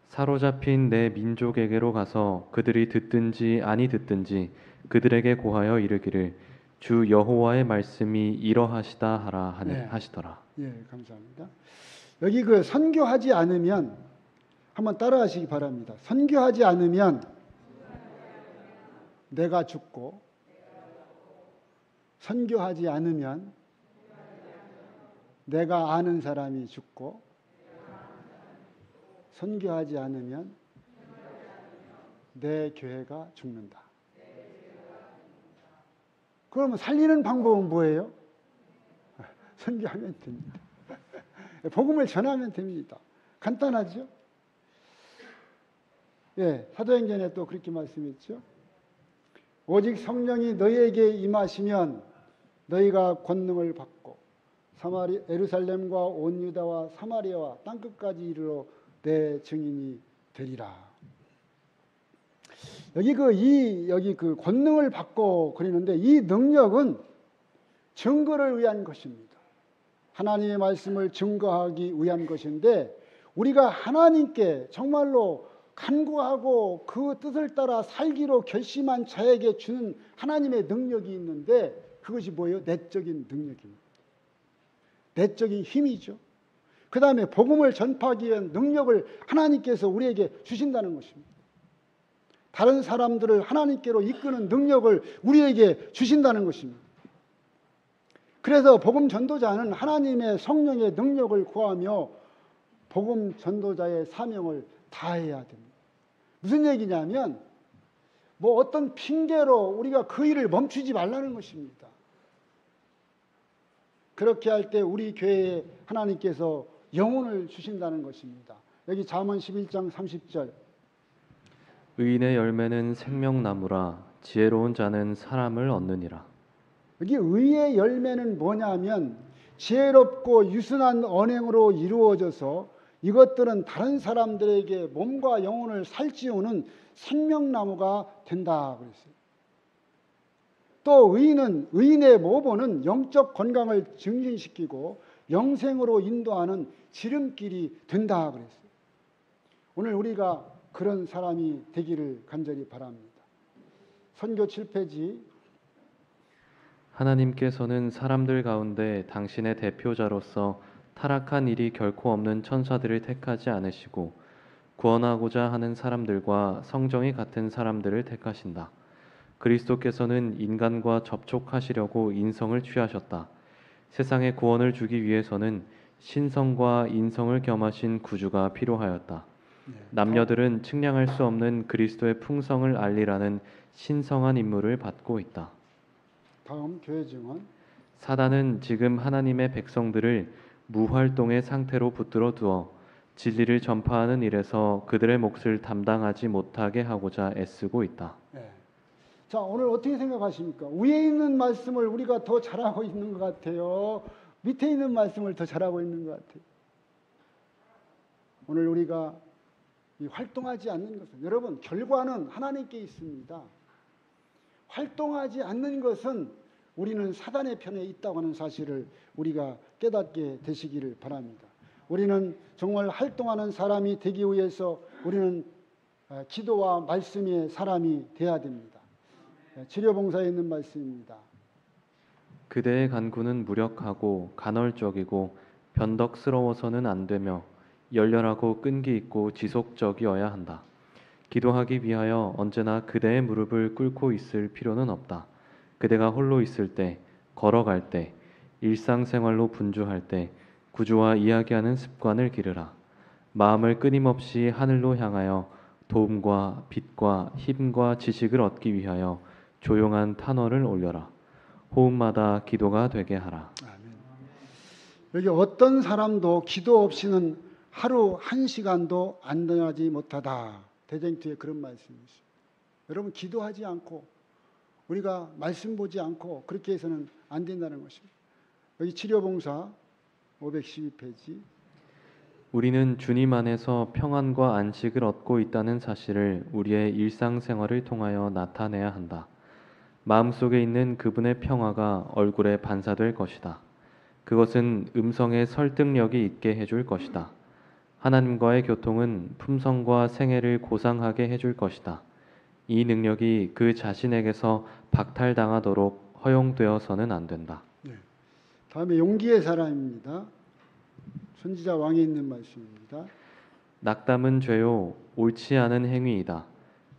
사로잡힌 내 민족에게로 가서 그들이 듣든지 아니 듣든지 그들에게 고하여 이르기를 주 여호와의 말씀이 이러하시다 하라 하시더라. 예, 감사합니다. 여기 그 선교하지 않으면 한번 따라하시기 바랍니다. 선교하지 않으면 내가 죽고, 선교하지 않으면 내가 아는 사람이 죽고, 선교하지 않으면 내 교회가 죽는다. 그러면 살리는 방법은 뭐예요? 선교하면 됩니다. 복음을 전하면 됩니다. 간단하죠? 예, 사도행전에 또 그렇게 말씀했죠. 오직 성령이 너희에게 임하시면 너희가 권능을 받고 예루살렘과 온 유다와 사마리아와 땅끝까지 이르러 내 증인이 되리라. 여기 그 권능을 받고 그러는데 이 능력은 증거를 위한 것입니다. 하나님의 말씀을 증거하기 위한 것인데 우리가 하나님께 정말로 간구하고 그 뜻을 따라 살기로 결심한 자에게 주는 하나님의 능력이 있는데 그것이 뭐예요? 내적인 능력입니다. 내적인 힘이죠. 그 다음에 복음을 전파하기 위한 능력을 하나님께서 우리에게 주신다는 것입니다. 다른 사람들을 하나님께로 이끄는 능력을 우리에게 주신다는 것입니다. 그래서 복음 전도자는 하나님의 성령의 능력을 구하며 복음 전도자의 사명을 다해야 됩니다. 무슨 얘기냐면 뭐 어떤 핑계로 우리가 그 일을 멈추지 말라는 것입니다. 그렇게 할 때 우리 교회에 하나님께서 영혼을 주신다는 것입니다. 여기 잠언 11장 30절. 의인의 열매는 생명나무라 지혜로운 자는 사람을 얻느니라. 여기 의의 열매는 뭐냐면 지혜롭고 유순한 언행으로 이루어져서 이것들은 다른 사람들에게 몸과 영혼을 살찌우는 생명나무가 된다 그랬어요. 또 의인의 모범은 영적 건강을 증진시키고 영생으로 인도하는 지름길이 된다 그랬어요. 오늘 우리가 그런 사람이 되기를 간절히 바랍니다. 선교 7페이지. 하나님께서는 사람들 가운데 당신의 대표자로서 타락한 일이 결코 없는 천사들을 택하지 않으시고 구원하고자 하는 사람들과 성정이 같은 사람들을 택하신다. 그리스도께서는 인간과 접촉하시려고 인성을 취하셨다. 세상에 구원을 주기 위해서는 신성과 인성을 겸하신 구주가 필요하였다. 남녀들은 측량할 수 없는 그리스도의 풍성을 알리라는 신성한 임무를 받고 있다. 다음 교회 증언. 사단은 지금 하나님의 백성들을 무활동의 상태로 붙들어 두어 진리를 전파하는 일에서 그들의 몫을 담당하지 못하게 하고자 애쓰고 있다. 네. 자, 오늘 어떻게 생각하십니까? 위에 있는 말씀을 우리가 더 잘하고 있는 것 같아요? 밑에 있는 말씀을 더 잘하고 있는 것 같아요? 오늘 우리가 활동하지 않는 것은, 여러분, 결과는 하나님께 있습니다. 활동하지 않는 것은 우리는 사단의 편에 있다고 하는 사실을 우리가 깨닫게 되시기를 바랍니다. 우리는 정말 활동하는 사람이 되기 위해서 우리는 기도와 말씀의 사람이 되어야 됩니다. 치료봉사에 있는 말씀입니다. 그대의 간구는 무력하고 간헐적이고 변덕스러워서는 안 되며 열렬하고 끈기 있고 지속적이어야 한다. 기도하기 위하여 언제나 그대의 무릎을 꿇고 있을 필요는 없다. 그대가 홀로 있을 때, 걸어갈 때, 일상생활로 분주할 때 구주와 이야기하는 습관을 기르라. 마음을 끊임없이 하늘로 향하여 도움과 빛과 힘과 지식을 얻기 위하여 조용한 탄원을 올려라. 호흡마다 기도가 되게 하라. 아멘. 여기 어떤 사람도 기도 없이는 하루 1시간도 안전하지 못하다. 대쟁투에 그런 말씀이 있어요. 여러분, 기도하지 않고 우리가 말씀 보지 않고 그렇게 해서는 안 된다는 것입니다. 여기 치료봉사 512페이지. 우리는 주님 안에서 평안과 안식을 얻고 있다는 사실을 우리의 일상생활을 통하여 나타내야 한다. 마음속에 있는 그분의 평화가 얼굴에 반사될 것이다. 그것은 음성에 설득력이 있게 해줄 것이다. 하나님과의 교통은 품성과 생애를 고상하게 해줄 것이다. 이 능력이 그 자신에게서 박탈당하도록 허용되어서는 안 된다. 네. 다음에 용기의 사람입니다. 선지자 왕에 있는 말씀입니다. 낙담은 죄요 옳지 않은 행위이다.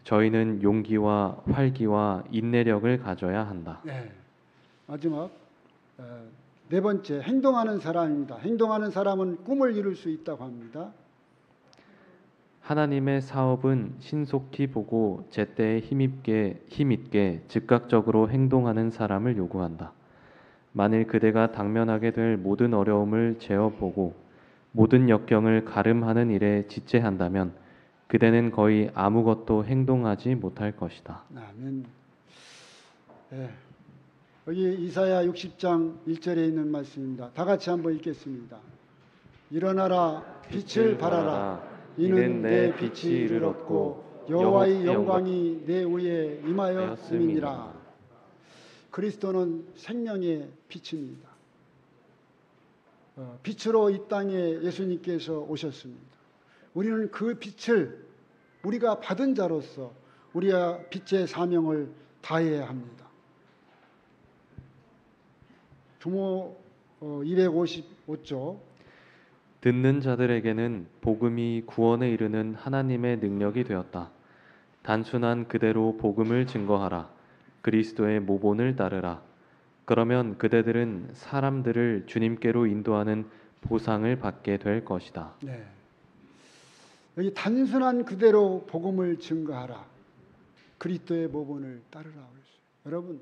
저희는 용기와 활기와 인내력을 가져야 한다. 네. 마지막 네 번째 행동하는 사람입니다. 행동하는 사람은 꿈을 이룰 수 있다고 합니다. 하나님의 사업은 신속히 보고 제때에 힘있게 즉각적으로 행동하는 사람을 요구한다. 만일 그대가 당면하게 될 모든 어려움을 제어보고 모든 역경을 가름하는 일에 지체한다면 그대는 거의 아무것도 행동하지 못할 것이다. 아멘. 네. 여기 이사야 60장 1절에 있는 말씀입니다. 다 같이 한번 읽겠습니다. 일어나라 빛을 발하라. 이는 내 빛이 이르렀고 여호와의 영광이 내 위에 임하였음이니라. 그리스도는 생명의 빛입니다. 빛으로 이 땅에 예수님께서 오셨습니다. 우리는 그 빛을 우리가 받은 자로서 우리가 빛의 사명을 다해야 합니다. 부모 255조 듣는 자들에게는 복음이 구원에 이르는 하나님의 능력이 되었다. 단순한 그대로 복음을 증거하라. 그리스도의 모본을 따르라. 그러면 그대들은 사람들을 주님께로 인도하는 보상을 받게 될 것이다. 네. 여기 단순한 그대로 복음을 증거하라. 그리스도의 모본을 따르라 그랬어요. 여러분,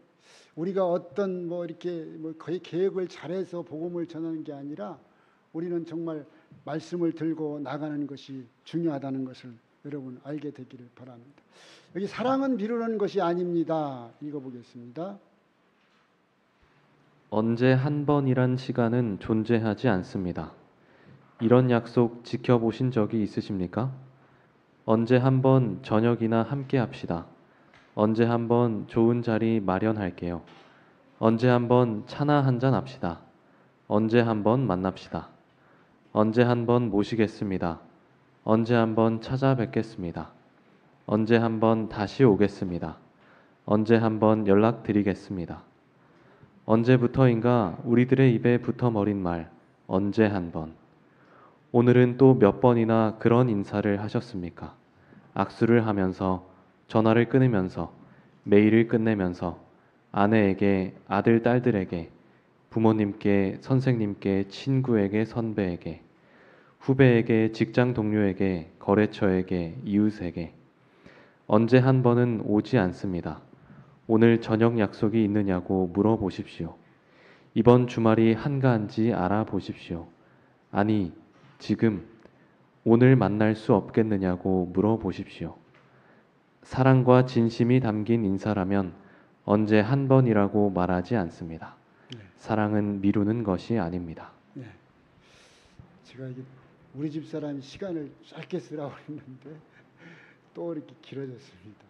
우리가 어떤 이렇게 거의 계획을 잘해서 복음을 전하는 게 아니라 우리는 정말 말씀을 들고 나가는 것이 중요하다는 것을 여러분 알게 되기를 바랍니다. 여기 사랑은 미루는 것이 아닙니다. 읽어보겠습니다. 언제 한 번이란 시간은 존재하지 않습니다. 이런 약속 지켜보신 적이 있으십니까? 언제 한 번 저녁이나 함께 합시다. 언제 한 번 좋은 자리 마련할게요. 언제 한 번 차나 한잔 합시다. 언제 한 번 만납시다. 언제 한 번 모시겠습니다. 언제 한 번 찾아뵙겠습니다. 언제 한 번 다시 오겠습니다. 언제 한 번 연락드리겠습니다. 언제부터인가 우리들의 입에 붙어버린 말, 언제 한 번. 오늘은 또 몇 번이나 그런 인사를 하셨습니까? 악수를 하면서, 전화를 끊으면서, 메일을 끝내면서, 아내에게, 아들, 딸들에게, 부모님께, 선생님께, 친구에게, 선배에게, 후배에게, 직장 동료에게, 거래처에게, 이웃에게. 언제 한 번은 오지 않습니다. 오늘 저녁 약속이 있느냐고 물어보십시오. 이번 주말이 한가한지 알아보십시오. 아니, 지금 오늘 만날 수 없겠느냐고 물어보십시오. 사랑과 진심이 담긴 인사라면 언제 한 번이라고 말하지 않습니다. 네. 사랑은 미루는 것이 아닙니다. 네. 제가 이게 우리 집 사람이 시간을 짧게 쓰라고 했는데 또 이렇게 길어졌습니다.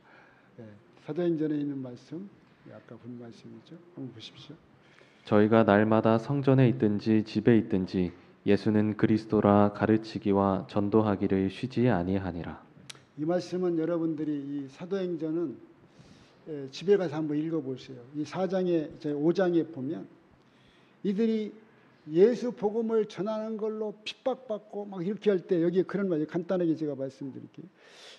네. 사도행전에 있는 말씀, 아까 본 말씀이죠. 한번 보십시오. 저희가 날마다 성전에 있든지 집에 있든지 예수는 그리스도라 가르치기와 전도하기를 쉬지 아니하니라. 이 말씀은 여러분들이 이 사도행전은 집에 가서 한번 읽어보세요. 이 4장에 5장에 보면 이들이 예수 복음을 전하는 걸로 핍박받고 막 이렇게 할 때 여기에 그런 말이에요. 간단하게 제가 말씀드릴게요.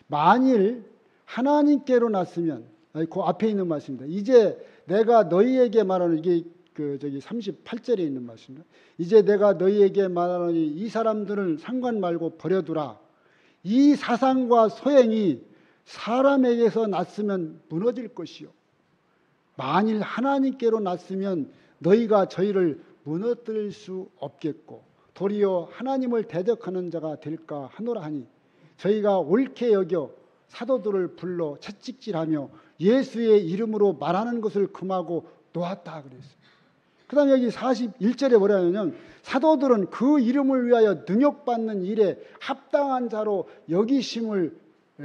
만일 하나님께로 났으면 그 앞에 있는 말씀입니다. 이제 내가 너희에게 말하는 이게 38절에 있는 말씀입니다. 이제 내가 너희에게 말하노니 이 사람들은 상관 말고 버려두라. 이 사상과 소행이 사람에게서 났으면 무너질 것이요. 만일 하나님께로 났으면 너희가 저희를 무너뜨릴 수 없겠고 도리어 하나님을 대적하는 자가 될까 하노라 하니 저희가 옳게 여겨 사도들을 불러 채찍질하며 예수의 이름으로 말하는 것을 금하고 놓았다 그랬어요. 그 다음에 여기 41절에 뭐라냐면 사도들은 그 이름을 위하여 능욕받는 일에 합당한 자로 여기심을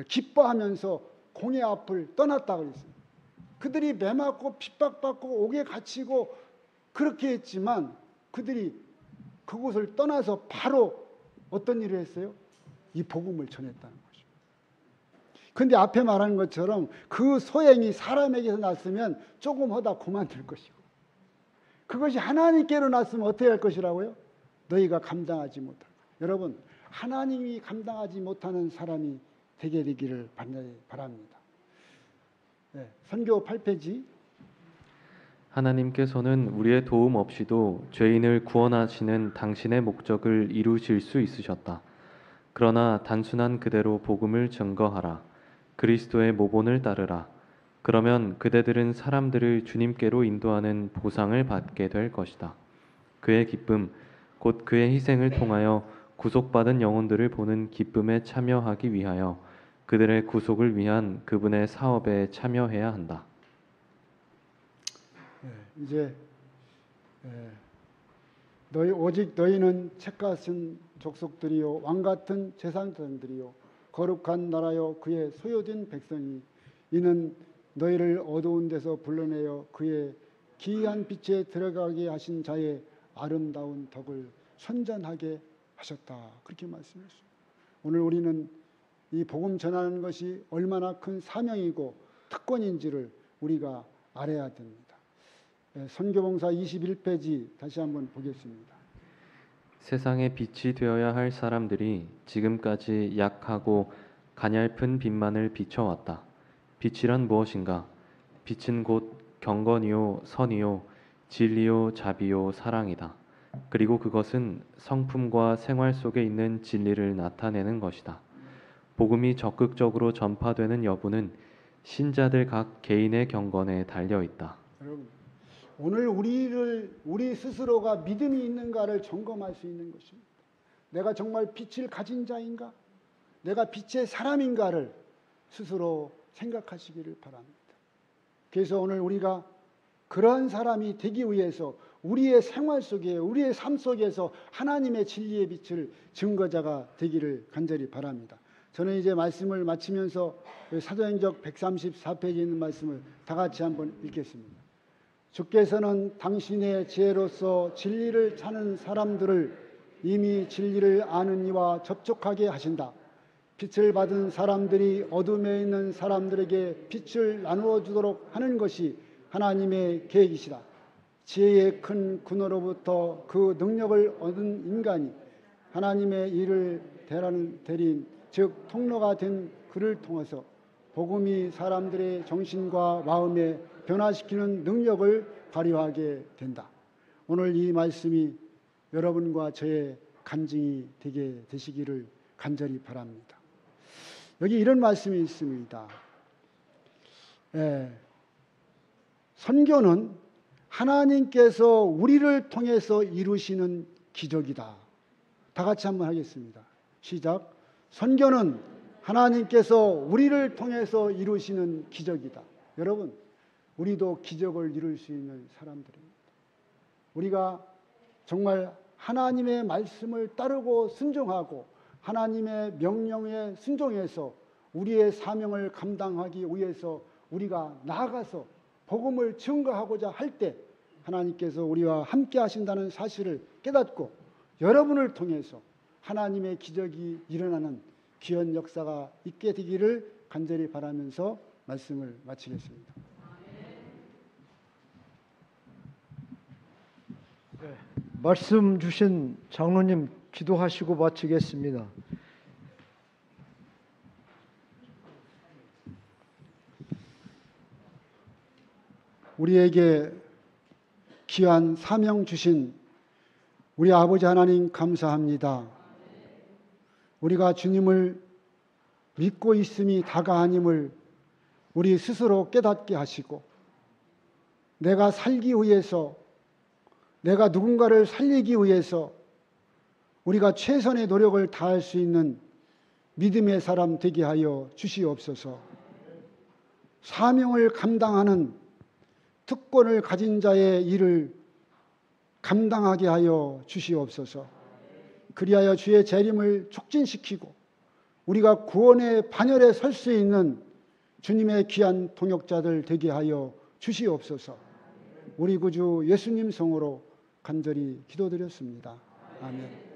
기뻐하면서 공회 앞을 떠났다고 그랬어요. 그들이 매맞고 핍박받고 옥에 갇히고 그렇게 했지만 그들이 그곳을 떠나서 바로 어떤 일을 했어요? 이 복음을 전했다는 거죠. 그런데 앞에 말한 것처럼 그 소행이 사람에게서 났으면 조금 하다 그만둘 것이고 그것이 하나님께로 났으면 어떻게 할 것이라고요? 너희가 감당하지 못할 것. 여러분, 하나님이 감당하지 못하는 사람이 되게 되기를 바랍니다. 네, 선교 8페이지. 하나님께서는 우리의 도움 없이도 죄인을 구원하시는 당신의 목적을 이루실 수 있으셨다. 그러나 단순한 그대로 복음을 증거하라. 그리스도의 모본을 따르라. 그러면 그대들은 사람들을 주님께로 인도하는 보상을 받게 될 것이다. 그의 기쁨, 곧 그의 희생을 통하여 구속받은 영혼들을 보는 기쁨에 참여하기 위하여 그들의 구속을 위한 그분의 사업에 참여해야 한다. 이제 오직 너희는 책같은 족속들이요 왕같은 제사장들이요 거룩한 나라요 그의 소유된 백성이 이는 너희를 어두운 데서 불러내어 그의 기이한 빛에 들어가게 하신 자의 아름다운 덕을 선전하게 하셨다. 그렇게 말씀했어요. 오늘 우리는 이 복음 전하는 것이 얼마나 큰 사명이고 특권인지를 우리가 알아야 됩니다. 선교봉사 21페이지 다시 한번 보겠습니다. 세상의 빛이 되어야 할 사람들이 지금까지 약하고 가냘픈 빛만을 비춰왔다. 빛이란 무엇인가? 빛은 곧 경건이요 선이요 진리요 자비요 사랑이다. 그리고 그것은 성품과 생활 속에 있는 진리를 나타내는 것이다. 복음이 적극적으로 전파되는 여부는 신자들 각 개인의 경건에 달려 있다. 여러분, 오늘 우리 스스로가 믿음이 있는가를 점검할 수 있는 것입니다. 내가 정말 빛을 가진 자인가? 내가 빛의 사람인가를 스스로 생각하시기를 바랍니다. 그래서 오늘 우리가 그런 사람이 되기 위해서 우리의 생활 속에 우리의 삶 속에서 하나님의 진리의 빛을 증거자가 되기를 간절히 바랍니다. 저는 이제 말씀을 마치면서 사도행전 134페이지에 있는 말씀을 다 같이 한번 읽겠습니다. 주께서는 당신의 지혜로서 진리를 찾는 사람들을 이미 진리를 아는 이와 접촉하게 하신다. 빛을 받은 사람들이 어둠에 있는 사람들에게 빛을 나누어 주도록 하는 것이 하나님의 계획이시다. 지혜의 큰 근원으로부터 그 능력을 얻은 인간이 하나님의 일을 대리인 즉 통로가 된 그를 통해서 복음이 사람들의 정신과 마음에 변화시키는 능력을 발휘하게 된다. 오늘 이 말씀이 여러분과 저의 간증이 되게 되시기를 간절히 바랍니다. 여기 이런 말씀이 있습니다. 선교는 하나님께서 우리를 통해서 이루시는 기적이다. 다 같이 한번 하겠습니다. 시작. 선교는 하나님께서 우리를 통해서 이루시는 기적이다. 여러분, 우리도 기적을 이룰 수 있는 사람들입니다. 우리가 정말 하나님의 말씀을 따르고 순종하고 하나님의 명령에 순종해서 우리의 사명을 감당하기 위해서 우리가 나아가서 복음을 증거하고자 할 때 하나님께서 우리와 함께 하신다는 사실을 깨닫고 여러분을 통해서 하나님의 기적이 일어나는 귀한 역사가 있게 되기를 간절히 바라면서 말씀을 마치겠습니다. 네, 말씀 주신 장로님 기도하시고 마치겠습니다. 우리에게 귀한 사명 주신 우리 아버지 하나님 감사합니다. 우리가 주님을 믿고 있음이 다가 아님을 우리 스스로 깨닫게 하시고 내가 살기 위해서 내가 누군가를 살리기 위해서 우리가 최선의 노력을 다할 수 있는 믿음의 사람 되게 하여 주시옵소서. 사명을 감당하는 특권을 가진 자의 일을 감당하게 하여 주시옵소서. 그리하여 주의 재림을 촉진시키고 우리가 구원의 반열에 설 수 있는 주님의 귀한 동역자들 되게 하여 주시옵소서. 우리 구주 예수님 성으로 간절히 기도드렸습니다. 아멘.